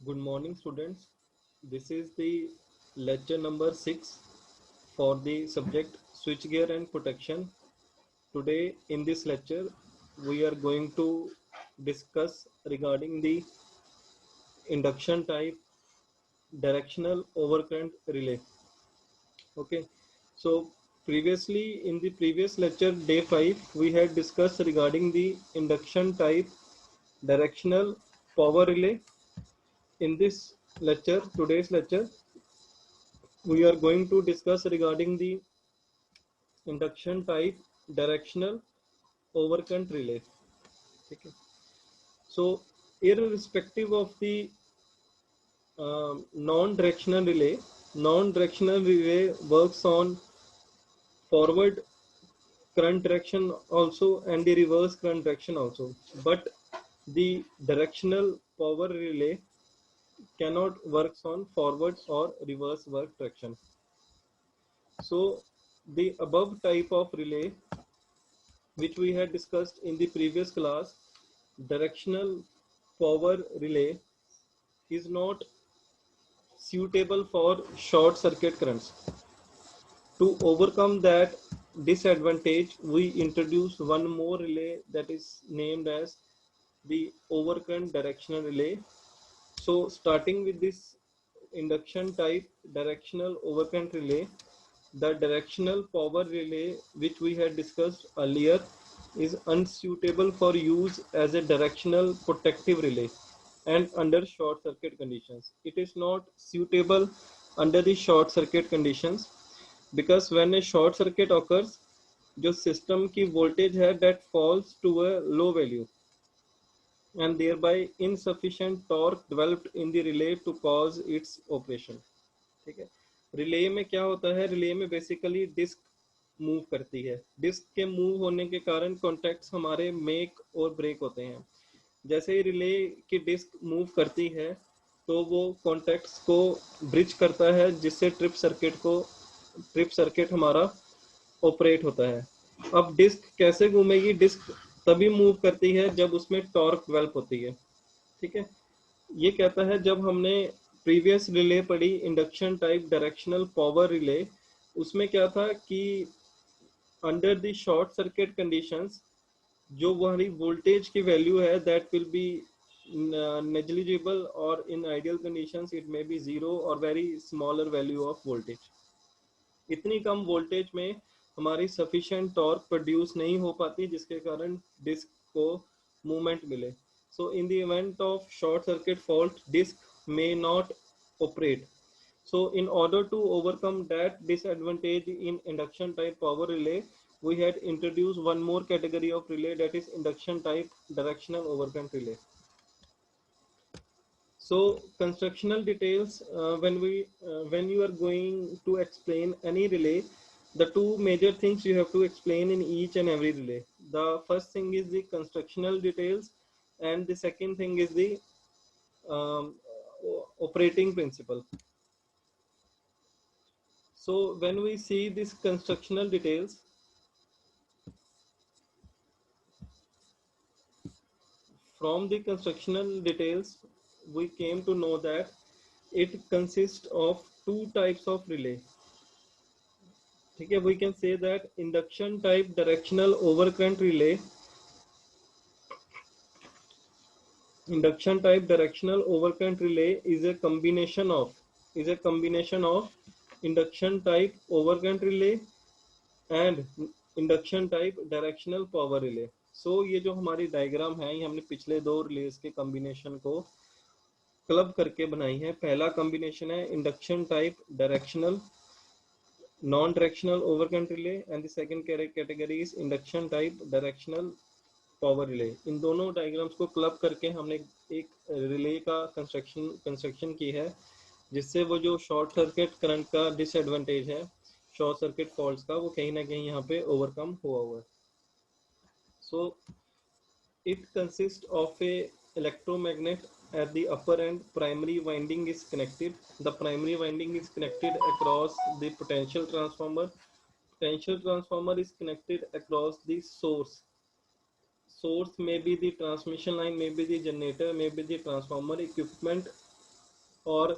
Good morning, students. This is the lecture number 6 for the subject switchgear and protection. Today, in this lecture, we are going to discuss regarding the induction type directional overcurrent relay. Okay, so previously in the previous lecture, day 5, we had discussed regarding the induction type directional power relay. In this lecture, today's lecture, we are going to discuss regarding the induction type directional overcurrent relay. Okay. So irrespective of the non-directional relay works on forward current direction also and the reverse current direction also, but the directional power relay cannot works on forward or reverse work direction. So the above type of relay which we had discussed in the previous class, directional power relay is not suitable for short circuit currents. To overcome that disadvantage, we introduce one more relay that is named as the overcurrent directional relay. So starting with this induction type directional overcurrent relay, the directional power relay which we had discussed earlier is unsuitable for use as a directional protective relay and under short circuit conditions. It is not suitable under the short circuit conditions because when a short circuit occurs, जो system की voltage है that falls to a low value and thereby insufficient torque developed in the relay to cause its operation. ठीक है, relay में क्या होता है, relay में बेसिकली डिस्क मूव करती है, डिस्क के मूव होने के कारण कॉन्टैक्ट्स हमारे मेक और ब्रेक होते हैं। जैसे ही रिले की डिस्क मूव करती है तो वो कॉन्टैक्ट्स को ब्रिज करता है जिससे ट्रिप सर्किट हमारा ऑपरेट होता है। अब डिस्क कैसे घूमेगी, डिस्क तभी मूव करती है जब उसमें टॉर्क डेवलप होती है। ठीक है, ये कहता है जब हमने प्रीवियस रिले पढ़ी induction type directional power relay, उसमें क्या था कि under the short circuit conditions जो हमारी वोल्टेज की वैल्यू है दैट विल बी नेग्लिजिबल और in ideal conditions it may be zero और very smaller value of voltage. इतनी कम वोल्टेज में हमारी सफिशिएंट टॉर्क प्रोड्यूस नहीं हो पाती जिसके कारण डिस्क को मूवमेंट मिले। So in the event of short circuit fault disc may not operate. So in order to overcome that disadvantage in induction type power relay, we had introduced one more category of relay, that is induction type directional overcurrent relay. So constructional details, when you are going to explain any relay, the two major things you have to explain in each and every relay. The first thing is the constructional details, and the second thing is the um, operating principle. So when we see this constructional details, from the constructional details, we came to know that it consists of two types of relay. ठीक है, we can say that induction type directional overcurrent relay, induction type directional overcurrent relay is a combination of induction type overcurrent relay and induction type directional power relay. So ये जो हमारी diagram है, ये हमने पिछले दो रिलेज के combination को क्लब करके बनाई है। पहला कॉम्बिनेशन है induction type directional non directional overcurrent relay and the second category is induction type directional power relay. इन दोनों डायग्राम्स को क्लब करके हमने एक रिले का कंस्ट्रक्शन की है जिससे वो जो शॉर्ट सर्किट करंट का डिसएडवांटेज है शॉर्ट सर्किट फॉल्ट्स का, वो कहीं ना कहीं यहाँ पे ओवरकम हुआ है। सो it consists of a electromagnet at the upper end. Primary winding is connected. The primary winding is connected across the potential transformer. Potential transformer is connected across the source. Source may be the transmission line, may be the generator, may be the transformer equipment or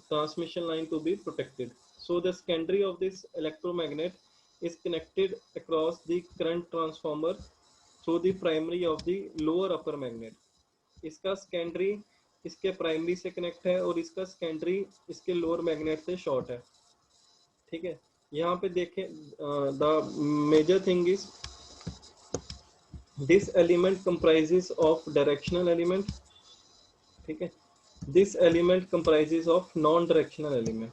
transmission line to be protected. So the secondary of this electromagnet is connected across the current transformer through the primary of the lower upper magnet. इसका secondary इसके primary से connect है और इसका secondary इसके lower magnet से short है. ठीक है, यहाँ पे देखें the major thing is this element comprises of directional element. ठीक है, this element comprises of non directional element.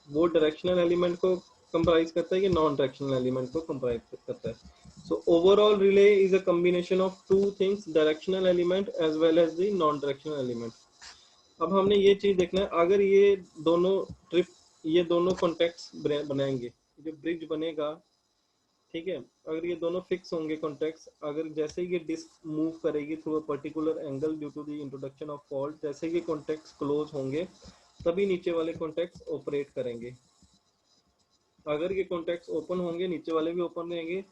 वो डायरेक्शनल एलिमेंट को कंप्राइज करता है कि नॉन डायरेक्शनल एलिमेंट को कंप्राइज करता है. So overall relay is a combination of two things, directional element as well as the non directional element. अब हमने ये चीज देखना है, अगर ये दोनों ट्रिप ये दोनों कॉन्टेक्ट्स बनाएंगे, जो ब्रिज बनेगा, ठीक है, अगर ये दोनों फिक्स होंगे कॉन्टेक्ट्स, अगर जैसे ही ये डिस्क मूव करेगी through a particular angle due to the introduction of fault, जैसे ही कॉन्टेक्ट्स क्लोज होंगे तभी नीचे वाले कॉन्टेक्ट्स ऑपरेट करेंगे. अगर ये कॉन्टेक्ट्स ओपन होंगे नीचे वाले भी ओपन रहेंगे.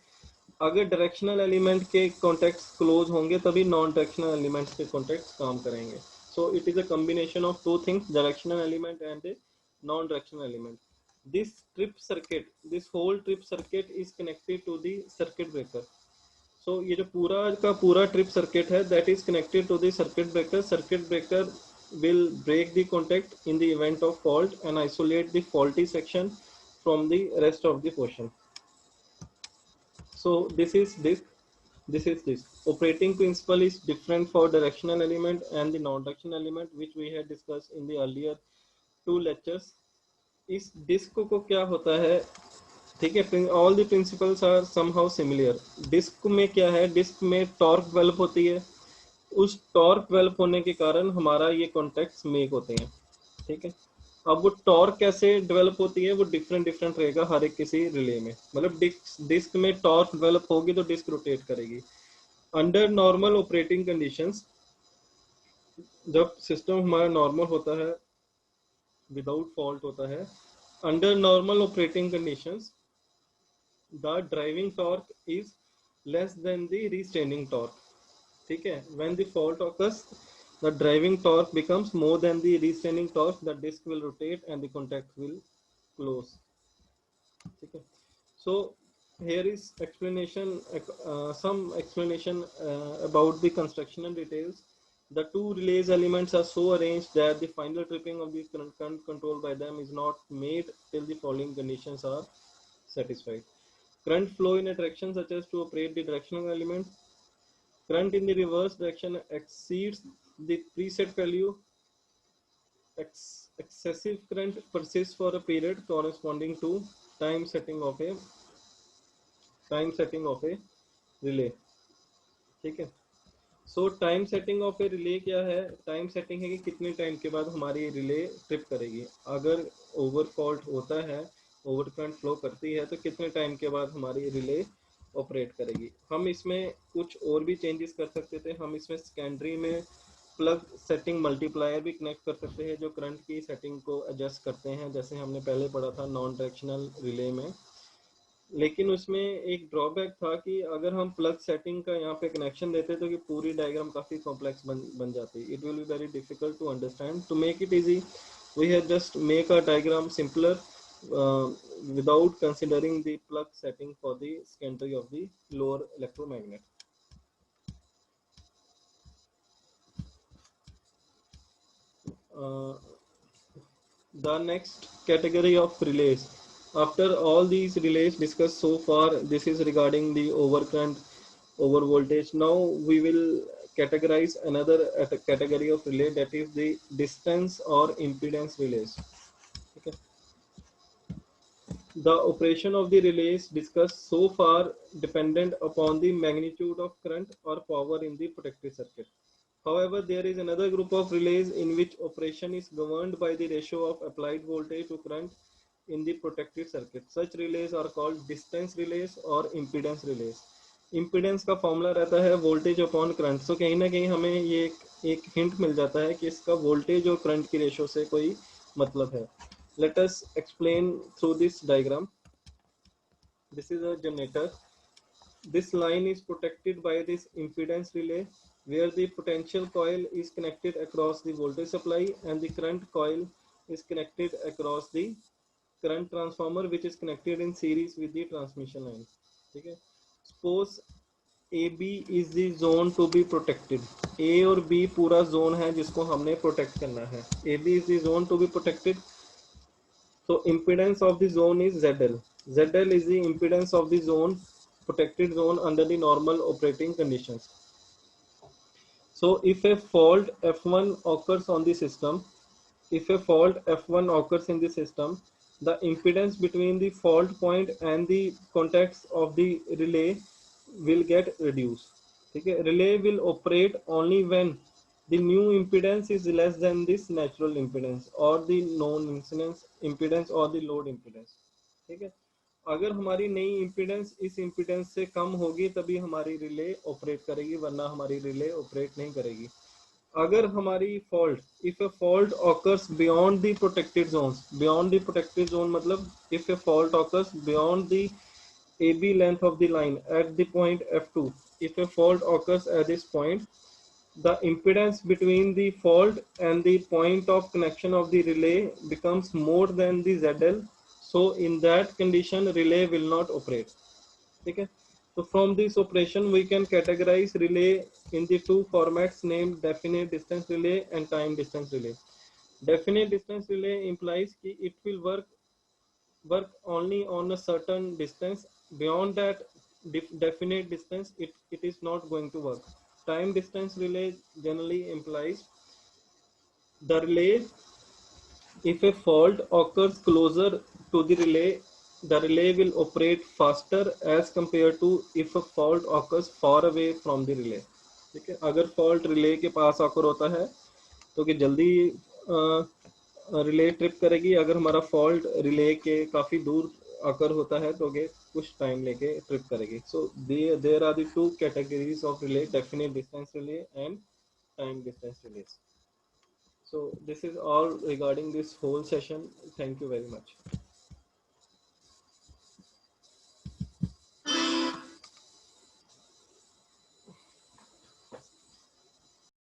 अगर डायरेक्शनल एलिमेंट के कॉन्टेक्ट्स क्लोज होंगे तभी नॉन डायरेक्शनल एलिमेंट्स के कॉन्टेक्ट्स काम करेंगे. So it is a combination of two things, directional element and a non-directional element. This trip circuit, this whole trip circuit is connected to the circuit breaker. So ये जो पूरा का पूरा trip circuit है, that is connected to the circuit breaker. Circuit breaker will break the contact in the event of fault and isolate the faulty section from the rest of the portion. So this is this. This is this. Operating principle is different for directional element and the non-directional element, which we had discussed in the earlier two lectures. इस disc को क्या होता है, ठीक है, all the principles are somehow similar. Disc में क्या है, डिस्क में टॉर्क डेवलप होती है, उस टॉर्क डेवलप होने के कारण हमारा ये कॉन्टेक्ट्स मेक होते हैं. ठीक है, अब वो टॉर्क कैसे डेवलप होती है, वो डिफरेंट डिफरेंट रहेगा हर एक किसी रिले में. मतलब डिस्क में टॉर्क डेवलप होगी तो डिस्क रोटेट करेगी. अंडर नॉर्मल ऑपरेटिंग कंडीशंस, जब सिस्टम हमारा नॉर्मल होता है, विदाउट फॉल्ट होता है, under normal operating conditions the driving torque is less than the restraining torque. ठीक है, when the fault occurs the driving torque becomes more than the restraining torque, the disc will rotate and the contact will close. Okay, so here is explanation, some explanation about the construction and details. The two relays elements are so arranged that the final tripping of the current controlled by them is not made till the following conditions are satisfied. Current flow in a direction such as to operate the directional element. Current in the reverse direction exceeds the preset value. Excessive current persists for a period corresponding to time setting of a relay. ठीक है, सो time setting of A relay क्या है, time setting है कि कितने time के बाद हमारी रिले ट्रिप करेगी. अगर ओवर फॉल्ट होता है, ओवर करंट फ्लो करती है, तो कितने टाइम के बाद हमारी रिले ऑपरेट करेगी. हम इसमें कुछ और भी चेंजेस कर सकते थे. हम इसमें सेकेंडरी में प्लग सेटिंग मल्टीप्लायर भी कनेक्ट कर सकते हैं जो करंट की सेटिंग को एडजस्ट करते हैं, जैसे हमने पहले पढ़ा था नॉन डायरेक्शनल रिले में. लेकिन उसमें एक ड्रॉबैक था कि अगर हम प्लग सेटिंग का यहाँ पे कनेक्शन देते तो कि पूरी डायग्राम काफ़ी कॉम्प्लेक्स बन जाती. It will be very difficult to understand. To make it easy we have just make a diagram simpler without considering the plug setting for the secondary of the lower electromagnet. The next category of relays. After all these relays discussed so far, this is regarding the overcurrent, over voltage. Now we will categorize another category of relay, that is the distance or impedance relays. Okay. The operation of the relays discussed so far dependent upon the magnitude of current or power in the protective circuit. However, there is another group of relays in which operation is governed by the ratio of applied voltage to current in the protected circuit. Such relays are called distance relays or impedance relays. Impedance का formula रहता है voltage upon current. सो कहीं ना कहीं हमें ये एक hint मिल जाता है कि इसका वोल्टेज और करंट की रेशो से कोई मतलब है. Let us explain through this diagram. This is a generator. This line is protected by this impedance relay. where the potential coil is connected across the voltage supply and the current coil is connected across the current transformer which is connected in series with the transmission line. ठीक है. Suppose AB is the zone to be protected. A और B पूरा zone है जिसको हमने protect करना है. AB is the zone to be protected. So impedance of the zone is ZL. ZL is the impedance of the zone, protected zone under the normal operating conditions. So if a fault F1 occurs on the system, if a fault F1 occurs in the system, the impedance between the fault point and the contacts of the relay will get reduced. Okay? Relay will operate only when the new impedance is less than this natural impedance or the known incidence impedance or the load impedance. ठीक है. अगर हमारी नई impedance इस impedance से कम होगी तभी हमारी रिले ऑपरेट करेगी, वरना हमारी रिले ऑपरेट नहीं करेगी. अगर हमारी fault if a fault occurs beyond the protected zones, beyond the protected zone मतलब if a fault occurs beyond the AB length of the line at the point F2, if a fault occurs at this point, the impedance between the fault and the point of connection of the relay becomes more than the ZL. So in that condition relay will not operate. Okay. So from this operation we can categorize relay in the two formats named definite distance relay and time distance relay. Definite distance relay implies that it will work only on a certain distance. Beyond that definite distance it is not going to work. Time distance relay generally implies the relay, if a fault occurs closer to the relay will operate faster as compared to if a fault occurs far away from the relay. ठीक है. अगर fault relay के पास आकर होता है तो कि जल्दी रिले ट्रिप करेगी, अगर हमारा फॉल्ट रिले के काफ़ी दूर आकर होता है तो कि कुछ टाइम लेके ट्रिप करेगी. So there are the two categories of relay, definite distance relay and time distance relays. So this is all regarding this whole session. Thank you very much.